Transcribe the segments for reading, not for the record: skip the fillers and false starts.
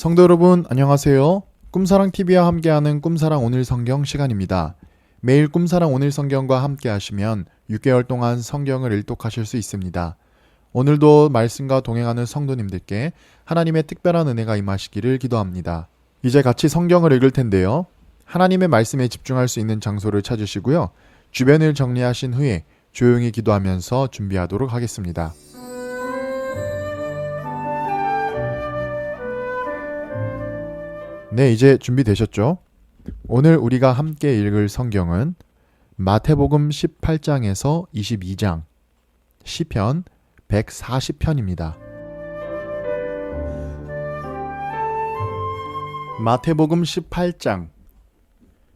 성도 여러분 안녕하세요. 꿈사랑TV와 함께하는 꿈사랑 오늘 성경 시간입니다. 매일 꿈사랑 오늘 성경과 함께 하시면 6개월 동안 성경을 일독하실 수 있습니다. 오늘도 말씀과 동행하는 성도님들께 하나님의 특별한 은혜가 임하시기를 기도합니다. 이제 같이 성경을 읽을 텐데요. 하나님의 말씀에 집중할 수 있는 장소를 찾으시고요. 주변을 정리하신 후에 조용히 기도하면서 준비하도록 하겠습니다. 네, 이제 준비되셨죠? 오늘 우리가 함께 읽을 성경은 마태복음 18장에서 22장, 시편 140편입니다. 마태복음 18장.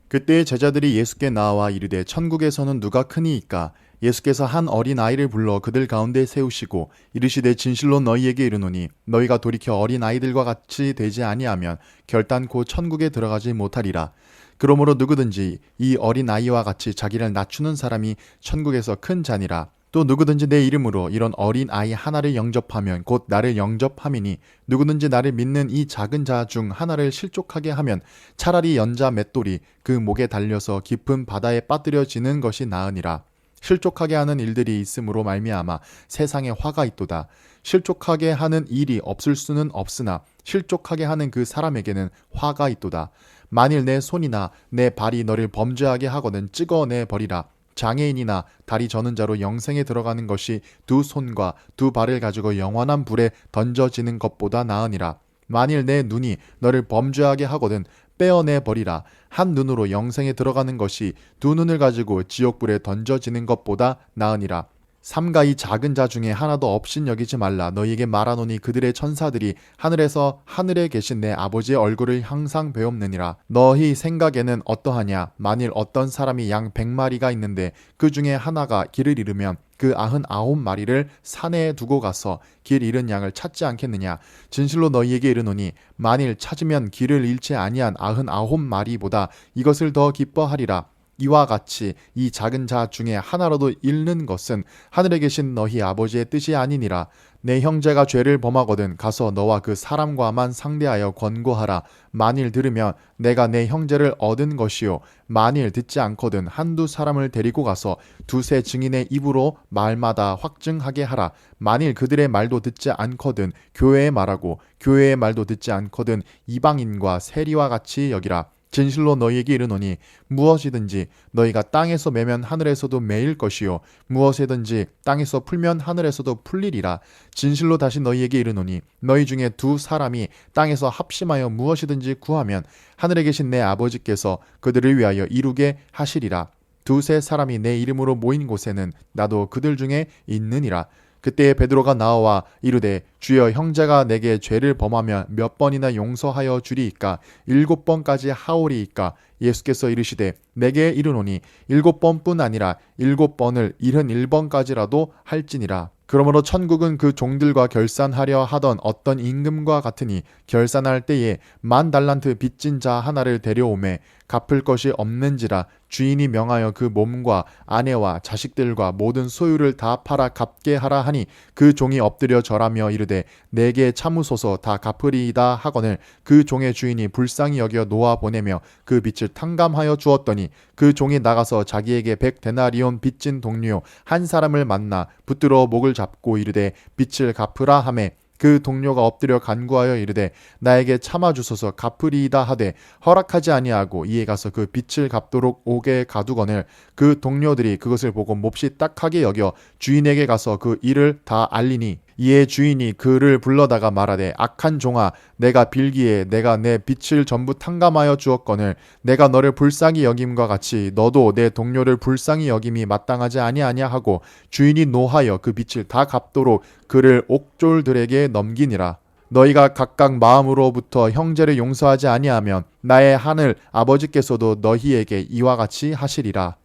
그때 제자들이 예수께 나와 이르되 천국에서는 누가 크니이까? 예수께서 한 어린아이를 불러 그들 가운데 세우시고 이르시되 진실로 너희에게 이르노니 너희가 돌이켜 어린아이들과 같이 되지 아니하면 결단코 천국에 들어가지 못하리라. 그러므로 누구든지 이 어린아이와 같이 자기를 낮추는 사람이 천국에서 큰 자니라. 또 누구든지 내 이름으로 이런 어린아이 하나를 영접하면 곧 나를 영접함이니 누구든지 나를 믿는 이 작은 자 중 하나를 실족하게 하면 차라리 연자 맷돌이 그 목에 달려서 깊은 바다에 빠뜨려지는 것이 나으니라. 실족하게 하는 일들이 있으므로 말미암아 세상에 화가 있도다. 실족하게 하는 일이 없을 수는 없으나 실족하게 하는 그 사람에게는 화가 있도다. 만일 내 손이나 내 발이 너를 범죄하게 하거든 찍어내 버리라. 장애인이나 다리 저는 자로 영생에 들어가는 것이 두 손과 두 발을 가지고 영원한 불에 던져지는 것보다 나으니라. 만일 내 눈이 너를 범죄하게 하거든 빼어내 버리라. 한 눈으로 영생에 들어가는 것이 두 눈을 가지고 지옥불에 던져지는 것보다 나으니라. 삼가 이 작은 자 중에 하나도 없인 여기지 말라. 너희에게 말하노니 그들의 천사들이 하늘에서 하늘에 계신 내 아버지의 얼굴을 항상 배옵느니라. 너희 생각에는 어떠하냐? 만일 어떤 사람이 양 100마리가 있는데 그 중에 하나가 길을 잃으면 그 99마리를 산에 두고 가서 길 잃은 양을 찾지 않겠느냐? 진실로 너희에게 이르노니 만일 찾으면 길을 잃지 아니한 99마리보다 이것을 더 기뻐하리라. 이와 같이 이 작은 자 중에 하나라도 잃는 것은 하늘에 계신 너희 아버지의 뜻이 아니니라. 내 형제가 죄를 범하거든 가서 너와 그 사람과만 상대하여 권고하라. 만일 들으면 내가 내 형제를 얻은 것이요 만일 듣지 않거든 한두 사람을 데리고 가서 두세 증인의 입으로 말마다 확증하게 하라. 만일 그들의 말도 듣지 않거든 교회의 말하고 교회의 말도 듣지 않거든 이방인과 세리와 같이 여기라. 진실로 너희에게 이르노니 무엇이든지 너희가 땅에서 매면 하늘에서도 매일 것이요 무엇이든지 땅에서 풀면 하늘에서도 풀리리라. 진실로 다시 너희에게 이르노니 너희 중에 두 사람이 땅에서 합심하여 무엇이든지 구하면 하늘에 계신 내 아버지께서 그들을 위하여 이루게 하시리라. 두세 사람이 내 이름으로 모인 곳에는 나도 그들 중에 있느니라. 그때 베드로가 나와 이르되 주여 형제가 내게 죄를 범하면 몇 번이나 용서하여 주리이까? 7번까지 하오리이까? 예수께서 이르시되 내게 이르노니 7번뿐 아니라 7번을 71번까지라도 할지니라. 그러므로 천국은 그 종들과 결산하려 하던 어떤 임금과 같으니 결산할 때에 10,000달란트 빚진 자 하나를 데려오매 갚을 것이 없는지라. 주인이 명하여 그 몸과 아내와 자식들과 모든 소유를 다 팔아 갚게 하라 하니 그 종이 엎드려 절하며 이르되 내게 참으소서 다 갚으리이다 하거늘 그 종의 주인이 불쌍히 여겨 놓아 보내며 그 빚을 탕감하여 주었더니 그 종이 나가서 자기에게 100데나리온 빚진 동료 한 사람을 만나 붙들어 목을 잡고 이르되 빚을 갚으라 하매 그 동료가 엎드려 간구하여 이르되 나에게 참아주소서 갚으리이다 하되 허락하지 아니하고 이에 가서 그 빚을 갚도록 옥에 가두거늘 그 동료들이 그것을 보고 몹시 딱하게 여겨 주인에게 가서 그 일을 다 알리니 이에 주인이 그를 불러다가 말하되 악한 종아 내가 빌기에 내가 내 빚을 전부 탕감하여 주었거늘 내가 너를 불쌍히 여김과 같이 너도 내 동료를 불쌍히 여김이 마땅하지 아니하냐 하고 주인이 노하여 그 빚을 다 갚도록 그를 옥졸들에게 넘기니라. 너희가 각각 마음으로부터 형제를 용서하지 아니하면 나의 하늘 아버지께서도 너희에게 이와 같이 하시리라.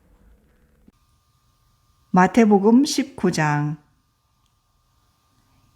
마태복음 19장.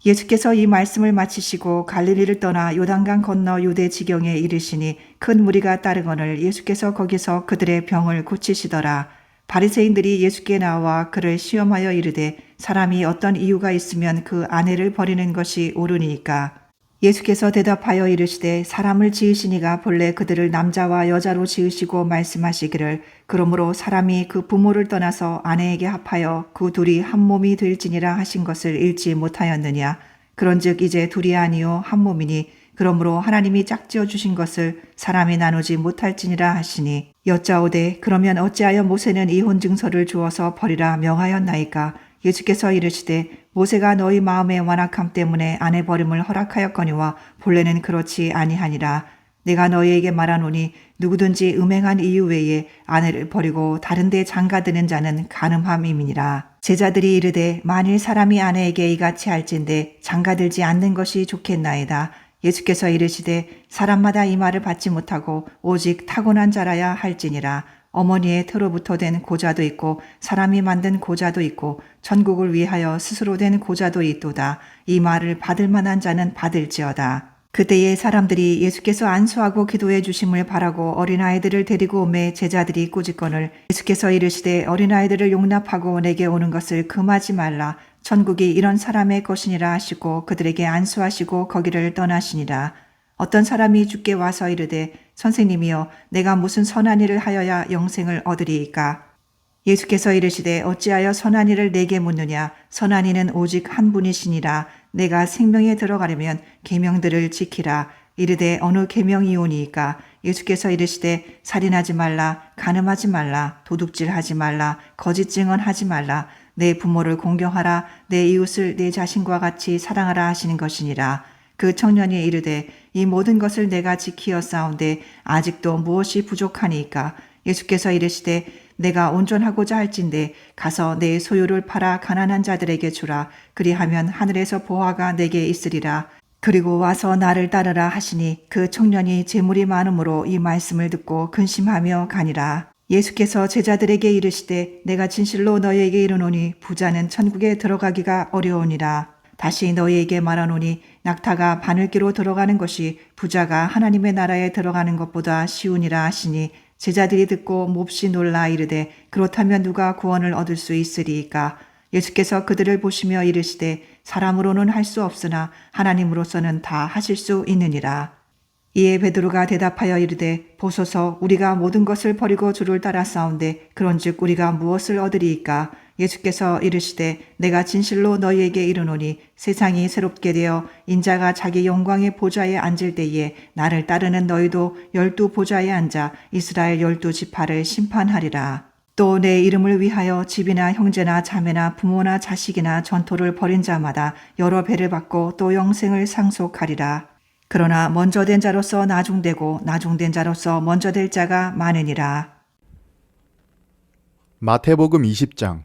예수께서 이 말씀을 마치시고 갈릴리를 떠나 요단강 건너 유대 지경에 이르시니 큰 무리가 따르거늘 예수께서 거기서 그들의 병을 고치시더라. 바리새인들이 예수께 나와 그를 시험하여 이르되 사람이 어떤 이유가 있으면 그 아내를 버리는 것이 옳으니까? 예수께서 대답하여 이르시되 사람을 지으시니가 본래 그들을 남자와 여자로 지으시고 말씀하시기를 그러므로 사람이 그 부모를 떠나서 아내에게 합하여 그 둘이 한 몸이 될지니라 하신 것을 읽지 못하였느냐. 그런즉 이제 둘이 아니요 한 몸이니 그러므로 하나님이 짝지어 주신 것을 사람이 나누지 못할지니라 하시니 여짜오되 그러면 어찌하여 모세는 이혼 증서를 주어서 버리라 명하였나이까. 예수께서 이르시되 모세가 너희 마음의 완악함 때문에 아내 버림을 허락하였거니와 본래는 그렇지 아니하니라. 내가 너희에게 말하노니 누구든지 음행한 이유 외에 아내를 버리고 다른 데 장가드는 자는 간음함임이니라. 제자들이 이르되 만일 사람이 아내에게 이같이 할진대 장가들지 않는 것이 좋겠나이다. 예수께서 이르시되 사람마다 이 말을 받지 못하고 오직 타고난 자라야 할지니라. 어머니의 태로부터 된 고자도 있고 사람이 만든 고자도 있고 천국을 위하여 스스로 된 고자도 있도다. 이 말을 받을 만한 자는 받을지어다. 그때에 사람들이 예수께서 안수하고 기도해 주심을 바라고 어린아이들을 데리고 오매 제자들이 꾸짖거늘 예수께서 이르시되 어린아이들을 용납하고 내게 오는 것을 금하지 말라. 천국이 이런 사람의 것이니라 하시고 그들에게 안수하시고 거기를 떠나시니라. 어떤 사람이 주께 와서 이르되 선생님이여 내가 무슨 선한 일을 하여야 영생을 얻으리이까. 예수께서 이르시되 어찌하여 선한 일을 내게 묻느냐. 선한 이는 오직 한 분이시니라. 내가 생명에 들어가려면 계명들을 지키라. 이르되 어느 계명이오니이까. 예수께서 이르시되 살인하지 말라, 간음하지 말라, 도둑질하지 말라, 거짓 증언하지 말라, 내 부모를 공경하라, 내 이웃을 내 자신과 같이 사랑하라 하시는 것이니라. 그 청년이 이르되 이 모든 것을 내가 지키었사온데 아직도 무엇이 부족하니이까. 예수께서 이르시되 내가 온전하고자 할진대 가서 내 소유를 팔아 가난한 자들에게 주라. 그리하면 하늘에서 보화가 내게 있으리라. 그리고 와서 나를 따르라 하시니 그 청년이 재물이 많으므로 이 말씀을 듣고 근심하며 가니라. 예수께서 제자들에게 이르시되 내가 진실로 너희에게 이르노니 부자는 천국에 들어가기가 어려우니라. 다시 너희에게 말하노니 낙타가 바늘기로 들어가는 것이 부자가 하나님의 나라에 들어가는 것보다 쉬우니라 하시니 제자들이 듣고 몹시 놀라 이르되 그렇다면 누가 구원을 얻을 수 있으리이까. 예수께서 그들을 보시며 이르시되 사람으로는 할 수 없으나 하나님으로서는 다 하실 수 있느니라. 이에 베드로가 대답하여 이르되 보소서 우리가 모든 것을 버리고 주를 따라싸운데 그런즉 우리가 무엇을 얻으리이까. 예수께서 이르시되 내가 진실로 너희에게 이르노니 세상이 새롭게 되어 인자가 자기 영광의 보좌에 앉을 때에 나를 따르는 너희도 12 보좌에 앉아 이스라엘 12 지파를 심판하리라. 또 내 이름을 위하여 집이나 형제나 자매나 부모나 자식이나 전토를 벌인 자마다 여러 배를 받고 또 영생을 상속하리라. 그러나 먼저 된 자로서 나중되고 나중된 자로서 먼저 될 자가 많으니라. 마태복음 20장.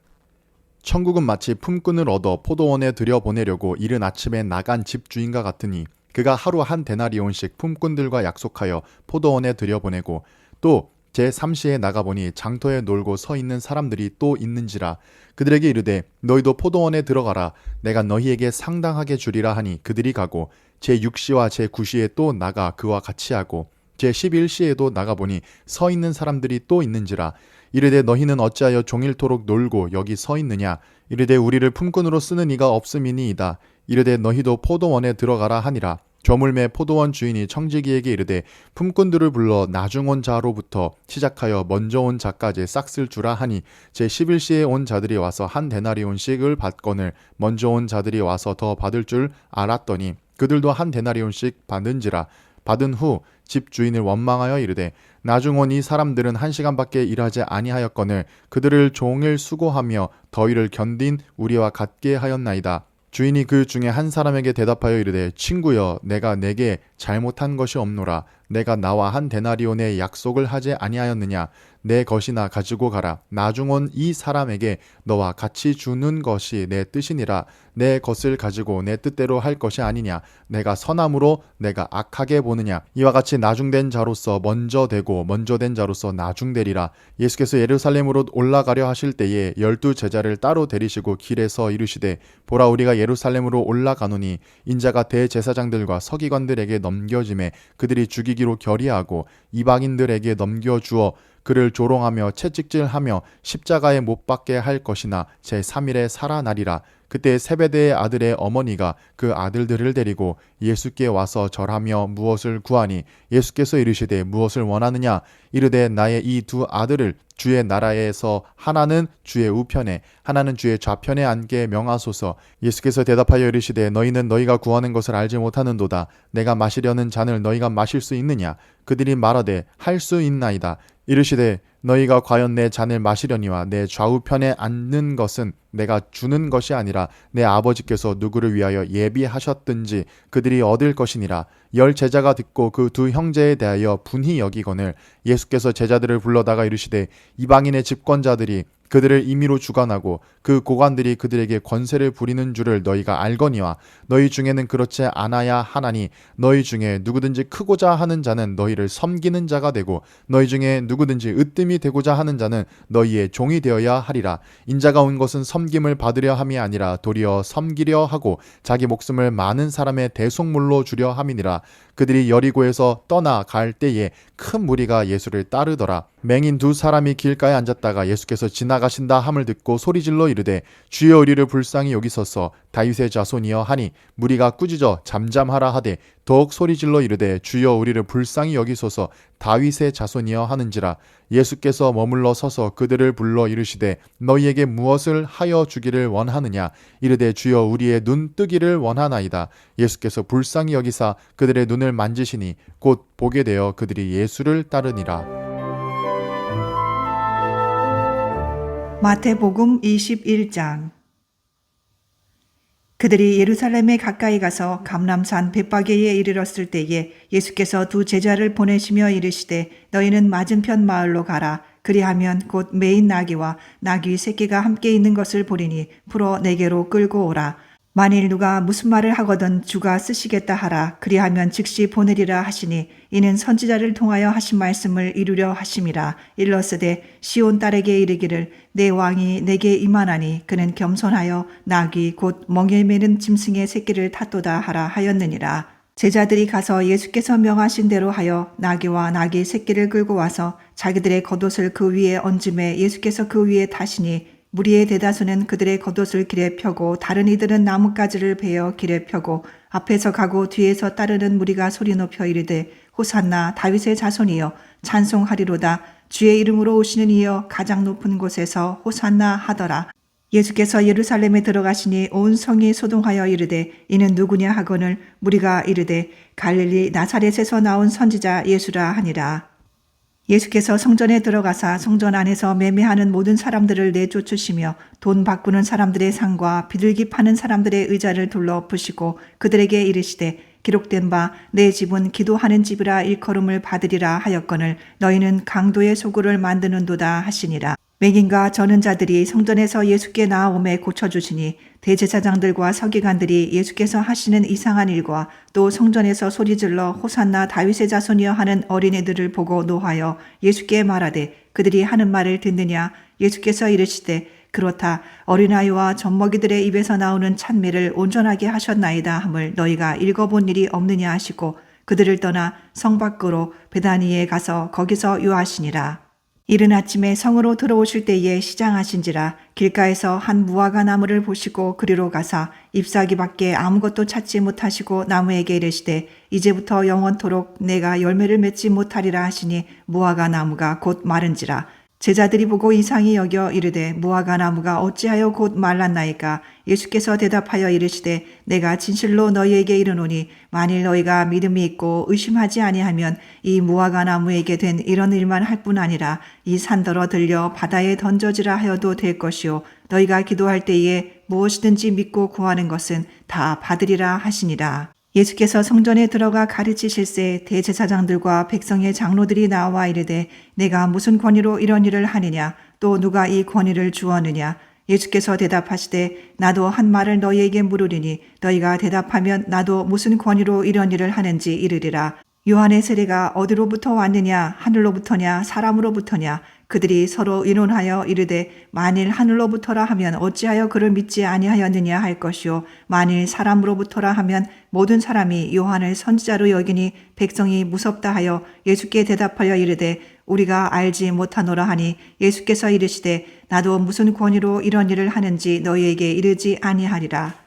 천국은 마치 품꾼을 얻어 포도원에 들여보내려고 이른 아침에 나간 집주인과 같으니 그가 하루 한 데나리온씩 품꾼들과 약속하여 포도원에 들여보내고 또 제3시에 나가보니 장터에 놀고 서 있는 사람들이 또 있는지라. 그들에게 이르되 너희도 포도원에 들어가라. 내가 너희에게 상당하게 주리라 하니 그들이 가고 제6시와 제9시에 또 나가 그와 같이 하고 제11시에도 나가보니 서 있는 사람들이 또 있는지라. 이르되 너희는 어찌하여 종일토록 놀고 여기 서 있느냐. 이르되 우리를 품꾼으로 쓰는 이가 없음이니이다. 이르되 너희도 포도원에 들어가라 하니라. 저물매 포도원 주인이 청지기에게 이르되 품꾼들을 불러 나중 온 자로부터 시작하여 먼저 온 자까지 싹쓸 주라 하니 제11시에 온 자들이 와서 한 데나리온씩을 받거늘 먼저 온 자들이 와서 더 받을 줄 알았더니 그들도 한 데나리온씩 받은지라. 받은 후 집주인을 원망하여 이르되 나중 온 이 사람들은 1시간밖에 일하지 아니하였거늘 그들을 종일 수고하며 더위를 견딘 우리와 같게 하였나이다. 주인이 그 중에 한 사람에게 대답하여 이르되 친구여 내가 내게 잘못한 것이 없노라. 내가 나와 한 데나리온의 약속을 하지 아니하였느냐. 내 것이나 가지고 가라. 나중 온 이 사람에게 너와 같이 주는 것이 내 뜻이니라. 내 것을 가지고 내 뜻대로 할 것이 아니냐. 내가 선함으로 내가 악하게 보느냐. 이와 같이 나중된 자로서 먼저 되고 먼저 된 자로서 나중되리라. 예수께서 예루살렘으로 올라가려 하실 때에 12 제자를 따로 데리시고 길에서 이르시되 보라 우리가 예루살렘으로 올라가노니 인자가 대제사장들과 서기관들에게 넘겨짐에 그들이 죽이기로 결의하고 이방인들에게 넘겨주어 그를 조롱하며 채찍질하며 십자가에 못 박게 할 것이나 제3일에 살아나리라. 그때 세베대의 아들의 어머니가 그 아들들을 데리고 예수께 와서 절하며 무엇을 구하니 예수께서 이르시되 무엇을 원하느냐. 이르되 나의 이 두 아들을 주의 나라에서 하나는 주의 우편에 하나는 주의 좌편에 앉게 명하소서. 예수께서 대답하여 이르시되 너희는 너희가 구하는 것을 알지 못하는도다. 내가 마시려는 잔을 너희가 마실 수 있느냐. 그들이 말하되 할 수 있나이다. 이르시되 너희가 과연 내 잔을 마시려니와 내 좌우편에 앉는 것은 내가 주는 것이 아니라 내 아버지께서 누구를 위하여 예비하셨든지 그들이 얻을 것이니라. 10 제자가 듣고 그 두 형제에 대하여 분히 여기거늘 예수께서 제자들을 불러다가 이르시되 이방인의 집권자들이 그들을 임의로 주관하고 그 고관들이 그들에게 권세를 부리는 줄을 너희가 알거니와 너희 중에는 그렇지 않아야 하나니 너희 중에 누구든지 크고자 하는 자는 너희를 섬기는 자가 되고 너희 중에 누구든지 으뜸이 되고자 하는 자는 너희의 종이 되어야 하리라. 인자가 온 것은 섬김을 받으려 함이 아니라 도리어 섬기려 하고 자기 목숨을 많은 사람의 대속물로 주려 함이니라. 그들이 여리고에서 떠나갈 때에 큰 무리가 예수를 따르더라. 맹인 두 사람이 길가에 앉았다가 예수께서 지나가신다 함을 듣고 소리질러 이르되 주여 우리를 불쌍히 여기소서. 다윗의 자손이여 하니 무리가 꾸짖어 잠잠하라 하되 더욱 소리질러 이르되 주여 우리를 불쌍히 여기소서. 다윗의 자손이여 하는지라. 예수께서 머물러 서서 그들을 불러 이르시되 너희에게 무엇을 하여 주기를 원하느냐. 이르되 주여 우리의 눈 뜨기를 원하나이다. 예수께서 불쌍히 여기사 그들의 눈을 만지시니 곧 보게 되어 그들이 예수를 따르니라. 마태복음 21장. 그들이 예루살렘에 가까이 가서 감람산 벳바게에 이르렀을 때에 예수께서 두 제자를 보내시며 이르시되 너희는 맞은편 마을로 가라. 그리하면 곧 매인 나귀와 나귀 새끼가 함께 있는 것을 보리니 풀어 내게로 끌고 오라. 만일 누가 무슨 말을 하거든 주가 쓰시겠다 하라. 그리하면 즉시 보내리라 하시니 이는 선지자를 통하여 하신 말씀을 이루려 하심이라. 일러스되 시온 딸에게 이르기를 내 왕이 내게 임하나니 그는 겸손하여 나귀 곧 멍에 매는 짐승의 새끼를 탔도다 하라 하였느니라. 제자들이 가서 예수께서 명하신 대로 하여 나귀와 나귀 새끼를 끌고 와서 자기들의 겉옷을 그 위에 얹음에 예수께서 그 위에 타시니 무리의 대다수는 그들의 겉옷을 길에 펴고 다른 이들은 나뭇가지를 베어 길에 펴고 앞에서 가고 뒤에서 따르는 무리가 소리 높여 이르되 호산나 다윗의 자손이여 찬송하리로다. 주의 이름으로 오시는 이여 가장 높은 곳에서 호산나 하더라. 예수께서 예루살렘에 들어가시니 온 성이 소동하여 이르되 이는 누구냐 하거늘 무리가 이르되 갈릴리 나사렛에서 나온 선지자 예수라 하니라. 예수께서 성전에 들어가사 성전 안에서 매매하는 모든 사람들을 내쫓으시며 돈 바꾸는 사람들의 상과 비둘기 파는 사람들의 의자를 둘러 엎으시고 그들에게 이르시되 기록된 바 내 집은 기도하는 집이라 일컬음을 받으리라 하였거늘 너희는 강도의 소굴을 만드는도다 하시니라. 맹인과 저는 자들이 성전에서 예수께 나아오매 고쳐주시니 대제사장들과 서기관들이 예수께서 하시는 이상한 일과 또 성전에서 소리질러 호산나 다윗의 자손이여 하는 어린애들을 보고 노하여 예수께 말하되 그들이 하는 말을 듣느냐. 예수께서 이르시되 그렇다. 어린아이와 젖먹이들의 입에서 나오는 찬미를 온전하게 하셨나이다 함을 너희가 읽어본 일이 없느냐 하시고 그들을 떠나 성 밖으로 베다니에 가서 거기서 유하시니라. 이른 아침에 성으로 들어오실 때에 시장하신지라. 길가에서 한 무화과 나무를 보시고 그리로 가사 잎사귀밖에 아무것도 찾지 못하시고 나무에게 이르시되 이제부터 영원토록 내가 열매를 맺지 못하리라 하시니 무화과 나무가 곧 마른지라. 제자들이 보고 이상히 여겨 이르되 무화과 나무가 어찌하여 곧 말랐나이까. 예수께서 대답하여 이르시되 내가 진실로 너희에게 이르노니 만일 너희가 믿음이 있고 의심하지 아니하면 이 무화과 나무에게 된 이런 일만 할 뿐 아니라 이 산더러 들려 바다에 던져지라 하여도 될 것이요 너희가 기도할 때에 무엇이든지 믿고 구하는 것은 다 받으리라 하시니라. 예수께서 성전에 들어가 가르치실새 대제사장들과 백성의 장로들이 나와 이르되 내가 무슨 권위로 이런 일을 하느냐. 또 누가 이 권위를 주었느냐. 예수께서 대답하시되 나도 한 말을 너희에게 물으리니 너희가 대답하면 나도 무슨 권위로 이런 일을 하는지 이르리라. 요한의 세례가 어디로부터 왔느냐. 하늘로부터냐 사람으로부터냐. 그들이 서로 의논하여 이르되 만일 하늘로부터라 하면 어찌하여 그를 믿지 아니하였느냐 할 것이요 만일 사람으로부터라 하면 모든 사람이 요한을 선지자로 여기니 백성이 무섭다 하여 예수께 대답하여 이르되 우리가 알지 못하노라 하니 예수께서 이르시되 나도 무슨 권위로 이런 일을 하는지 너희에게 이르지 아니하리라.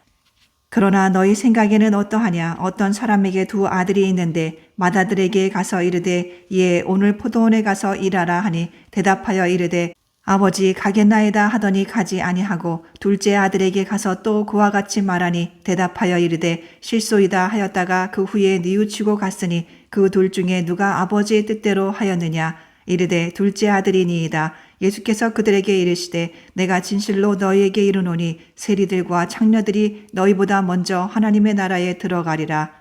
그러나 너희 생각에는 어떠하냐? 어떤 사람에게 두 아들이 있는데 맏아들에게 가서 이르되 예 오늘 포도원에 가서 일하라 하니 대답하여 이르되 아버지 가겠나이다 하더니 가지 아니하고 둘째 아들에게 가서 또 그와 같이 말하니 대답하여 이르되 실소이다 하였다가 그 후에 뉘우치고 갔으니 그 둘 중에 누가 아버지의 뜻대로 하였느냐? 이르되 둘째 아들이니이다. 예수께서 그들에게 이르시되 내가 진실로 너희에게 이르노니 세리들과 창녀들이 너희보다 먼저 하나님의 나라에 들어가리라.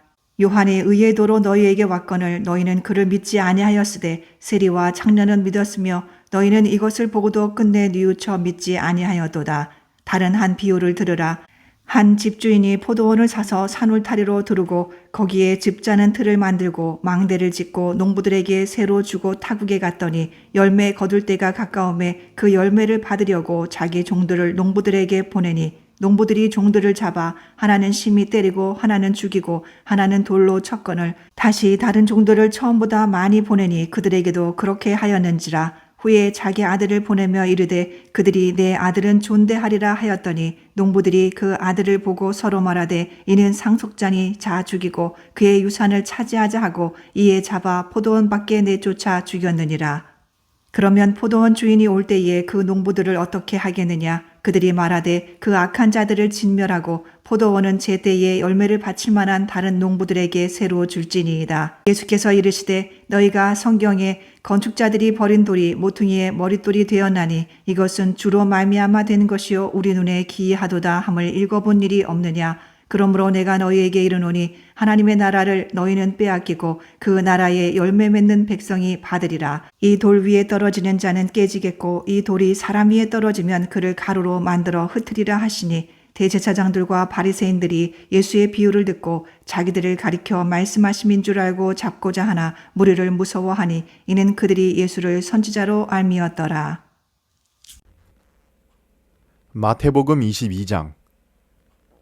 요한의 의의 도로 너희에게 왔거늘 너희는 그를 믿지 아니하였으되 세리와 창녀는 믿었으며 너희는 이것을 보고도 끝내 뉘우쳐 믿지 아니하였도다. 다른 한 비유를 들으라. 한 집주인이 포도원을 사서 산울타리로 두르고 거기에 즙자는 틀을 만들고 망대를 짓고 농부들에게 새로 주고 타국에 갔더니 열매 거둘 때가 가까움에 그 열매를 받으려고 자기 종들을 농부들에게 보내니 농부들이 종들을 잡아 하나는 심히 때리고 하나는 죽이고 하나는 돌로 쳤거늘 다시 다른 종들을 처음보다 많이 보내니 그들에게도 그렇게 하였는지라. 후에 자기 아들을 보내며 이르되 그들이 내 아들은 존대하리라 하였더니 농부들이 그 아들을 보고 서로 말하되 이는 상속자니 자 죽이고 그의 유산을 차지하자 하고 이에 잡아 포도원 밖에 내쫓아 죽였느니라. 그러면 포도원 주인이 올 때에 그 농부들을 어떻게 하겠느냐? 그들이 말하되 그 악한 자들을 진멸하고 포도원은 제때에 열매를 바칠 만한 다른 농부들에게 새로 줄지니이다. 예수께서 이르시되 너희가 성경에 건축자들이 버린 돌이 모퉁이의 머릿돌이 되었나니 이것은 주로 말미암아 된 것이요 우리 눈에 기이하도다 함을 읽어본 일이 없느냐? 그러므로 내가 너희에게 이르노니 하나님의 나라를 너희는 빼앗기고 그 나라에 열매 맺는 백성이 받으리라. 이 돌 위에 떨어지는 자는 깨지겠고 이 돌이 사람 위에 떨어지면 그를 가루로 만들어 흩으리라 하시니 대제사장들과 바리새인들이 예수의 비유를 듣고 자기들을 가리켜 말씀하심인 줄 알고 잡고자 하나 무리를 무서워하니 이는 그들이 예수를 선지자로 알미었더라. 마태복음 22장.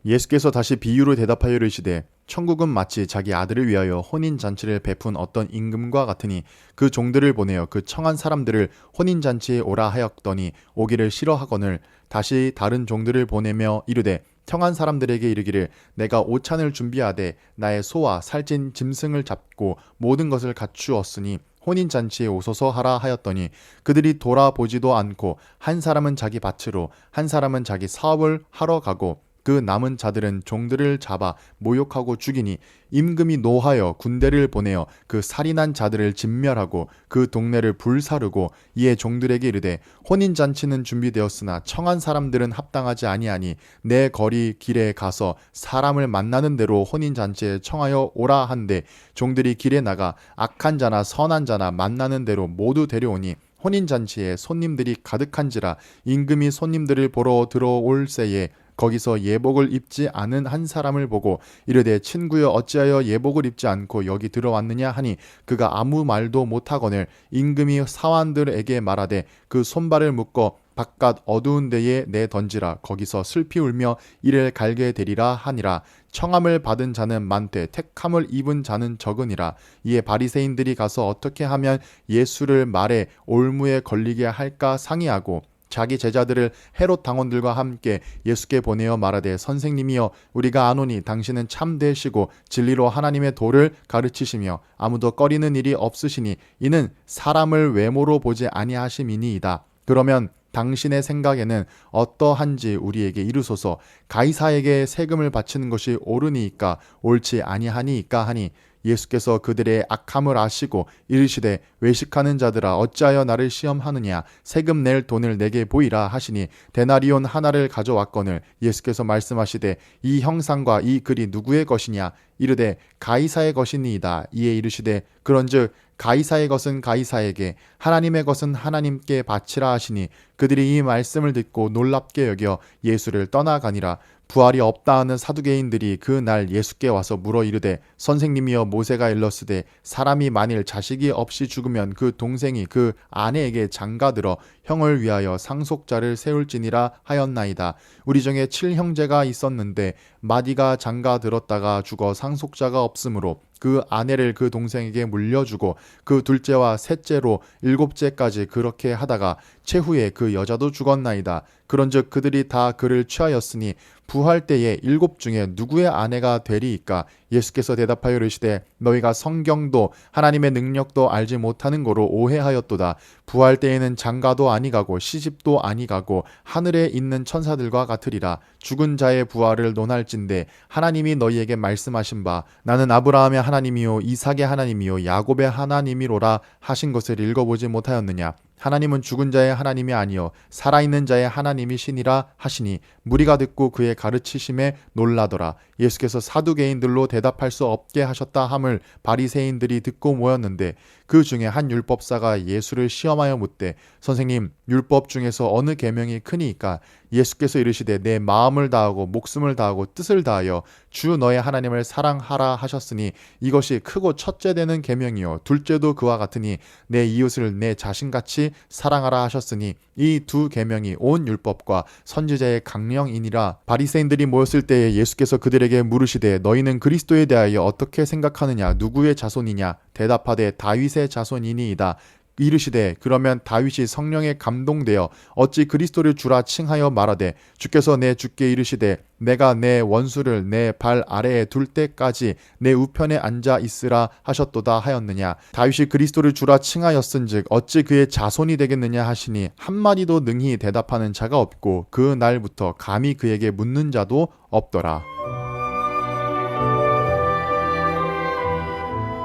예수께서 다시 비유로 대답하여 이르시되 천국은 마치 자기 아들을 위하여 혼인잔치를 베푼 어떤 임금과 같으니 그 종들을 보내어 그 청한 사람들을 혼인잔치에 오라 하였더니 오기를 싫어하거늘 다시 다른 종들을 보내며 이르되 청한 사람들에게 이르기를 내가 오찬을 준비하되 나의 소와 살찐 짐승을 잡고 모든 것을 갖추었으니 혼인잔치에 오소서 하라 하였더니 그들이 돌아보지도 않고 한 사람은 자기 밭으로 한 사람은 자기 사업을 하러 가고 그 남은 자들은 종들을 잡아 모욕하고 죽이니 임금이 노하여 군대를 보내어 그 살인한 자들을 진멸하고 그 동네를 불사르고 이에 종들에게 이르되 혼인잔치는 준비되었으나 청한 사람들은 합당하지 아니하니 내 거리 길에 가서 사람을 만나는 대로 혼인잔치에 청하여 오라 한데 종들이 길에 나가 악한 자나 선한 자나 만나는 대로 모두 데려오니 혼인잔치에 손님들이 가득한지라 임금이 손님들을 보러 들어올 새에 거기서 예복을 입지 않은 한 사람을 보고 이르되 친구여 어찌하여 예복을 입지 않고 여기 들어왔느냐 하니 그가 아무 말도 못하거늘 임금이 사환들에게 말하되 그 손발을 묶어 바깥 어두운 데에 내던지라 거기서 슬피 울며 이를 갈게 되리라 하니라. 청함을 받은 자는 많되 택함을 입은 자는 적으니라. 이에 바리새인들이 가서 어떻게 하면 예수를 말에 올무에 걸리게 할까 상의하고 자기 제자들을 헤롯 당원들과 함께 예수께 보내어 말하되 선생님이여 우리가 아노니 당신은 참되시고 진리로 하나님의 도를 가르치시며 아무도 꺼리는 일이 없으시니 이는 사람을 외모로 보지 아니하심이니이다. 그러면 당신의 생각에는 어떠한지 우리에게 이르소서. 가이사에게 세금을 바치는 것이 옳으니이까 옳지 아니하니이까 하니 예수께서 그들의 악함을 아시고 이르시되 외식하는 자들아 어찌하여 나를 시험하느냐 세금 낼 돈을 내게 보이라 하시니 데나리온 하나를 가져왔거늘 예수께서 말씀하시되 이 형상과 이 글이 누구의 것이냐 이르되 가이사의 것이니이다. 이에 이르시되 그런즉 가이사의 것은 가이사에게 하나님의 것은 하나님께 바치라 하시니 그들이 이 말씀을 듣고 놀랍게 여겨 예수를 떠나가니라. 부활이 없다 하는 사두개인들이 그 날 예수께 와서 물어 이르되 선생님이여 모세가 일렀으되 사람이 만일 자식이 없이 죽으면 그 동생이 그 아내에게 장가들어 형을 위하여 상속자를 세울지니라 하였나이다. 우리 중에 7형제가 있었는데 마디가 장가들었다가 죽어 상속자가 없으므로 그 아내를 그 동생에게 물려주고 그 둘째와 셋째로 일곱째까지 그렇게 하다가 최후에 그 여자도 죽었나이다. 그런즉 그들이 다 그를 취하였으니 부활 때에 일곱 중에 누구의 아내가 되리이까? 예수께서 대답하여 이르시되 너희가 성경도 하나님의 능력도 알지 못하는 거로 오해하였도다. 부활 때에는 장가도 아니가고 시집도 아니가고 하늘에 있는 천사들과 같으리라. 죽은 자의 부활을 논할진대 하나님이 너희에게 말씀하신 바 나는 아브라함의 하나님이요 이삭의 하나님이요 야곱의 하나님이로라 하신 것을 읽어보지 못하였느냐? 하나님은 죽은 자의 하나님이 아니요 살아있는 자의 하나님이시니라 하시니 무리가 듣고 그의 가르치심에 놀라더라. 예수께서 사두개인들로 대답할 수 없게 하셨다 함을 바리새인들이 듣고 모였는데 그 중에 한 율법사가 예수를 시험하여 묻되 선생님 율법 중에서 어느 계명이 크니이까? 예수께서 이르시되 내 마음을 다하고 목숨을 다하고 뜻을 다하여 주 너의 하나님을 사랑하라 하셨으니 이것이 크고 첫째 되는 계명이요 둘째도 그와 같으니 내 이웃을 내 자신같이 사랑하라 하셨으니 이 두 계명이 온 율법과 선지자의 강령이니라. 바리새인들이 모였을 때에 예수께서 그들에게 물으시되 너희는 그리스도에 대하여 어떻게 생각하느냐? 누구의 자손이냐? 대답하되 다윗의 자손이니이다. 이르시되 그러면 다윗이 성령에 감동되어 어찌 그리스도를 주라 칭하여 말하되 주께서 내 주께 이르시되 내가 내 원수를 내 발 아래에 둘 때까지 내 우편에 앉아 있으라 하셨도다 하였느냐? 다윗이 그리스도를 주라 칭하였은즉 어찌 그의 자손이 되겠느냐 하시니 한마디도 능히 대답하는 자가 없고 그 날부터 감히 그에게 묻는 자도 없더라.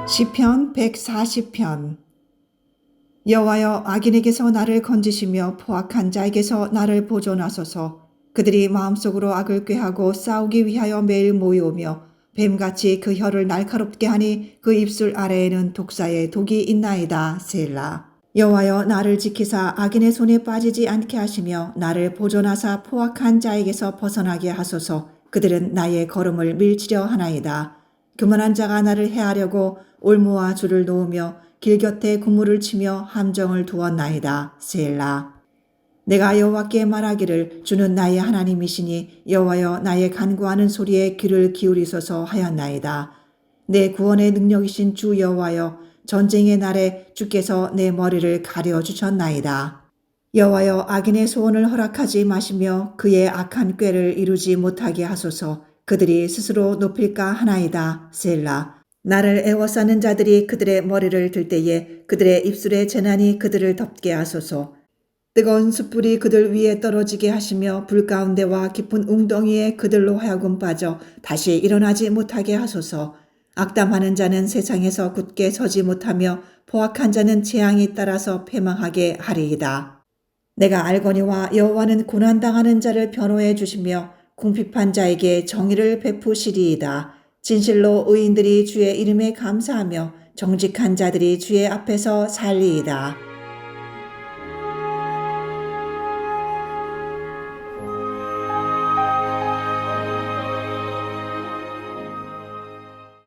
시편 140편. 여호와여 악인에게서 나를 건지시며 포악한 자에게서 나를 보존하소서. 그들이 마음속으로 악을 꾀하고 싸우기 위하여 매일 모여오며 뱀같이 그 혀를 날카롭게 하니 그 입술 아래에는 독사의 독이 있나이다. 셀라. 여호와여 나를 지키사 악인의 손에 빠지지 않게 하시며 나를 보존하사 포악한 자에게서 벗어나게 하소서. 그들은 나의 걸음을 밀치려 하나이다. 교만한 자가 나를 해하려고 올무와 줄을 놓으며 길 곁에 군무를 치며 함정을 두었나이다. 셀라. 내가 여호와께 말하기를 주는 나의 하나님이시니 여호와여 나의 간구하는 소리에 귀를 기울이소서 하였나이다. 내 구원의 능력이신 주 여호와여 전쟁의 날에 주께서 내 머리를 가려주셨나이다. 여호와여 악인의 소원을 허락하지 마시며 그의 악한 꾀를 이루지 못하게 하소서. 그들이 스스로 높일까 하나이다. 셀라. 나를 애워싸는 자들이 그들의 머리를 들 때에 그들의 입술의 재난이 그들을 덮게 하소서. 뜨거운 숯불이 그들 위에 떨어지게 하시며 불 가운데와 깊은 웅덩이에 그들로 하여금 빠져 다시 일어나지 못하게 하소서. 악담하는 자는 세상에서 굳게 서지 못하며 포악한 자는 재앙이 따라서 패망하게 하리이다. 내가 알거니와 여호와는 고난당하는 자를 변호해 주시며 궁핍한 자에게 정의를 베푸시리이다. 진실로 의인들이 주의 이름에 감사하며 정직한 자들이 주의 앞에서 살리이다.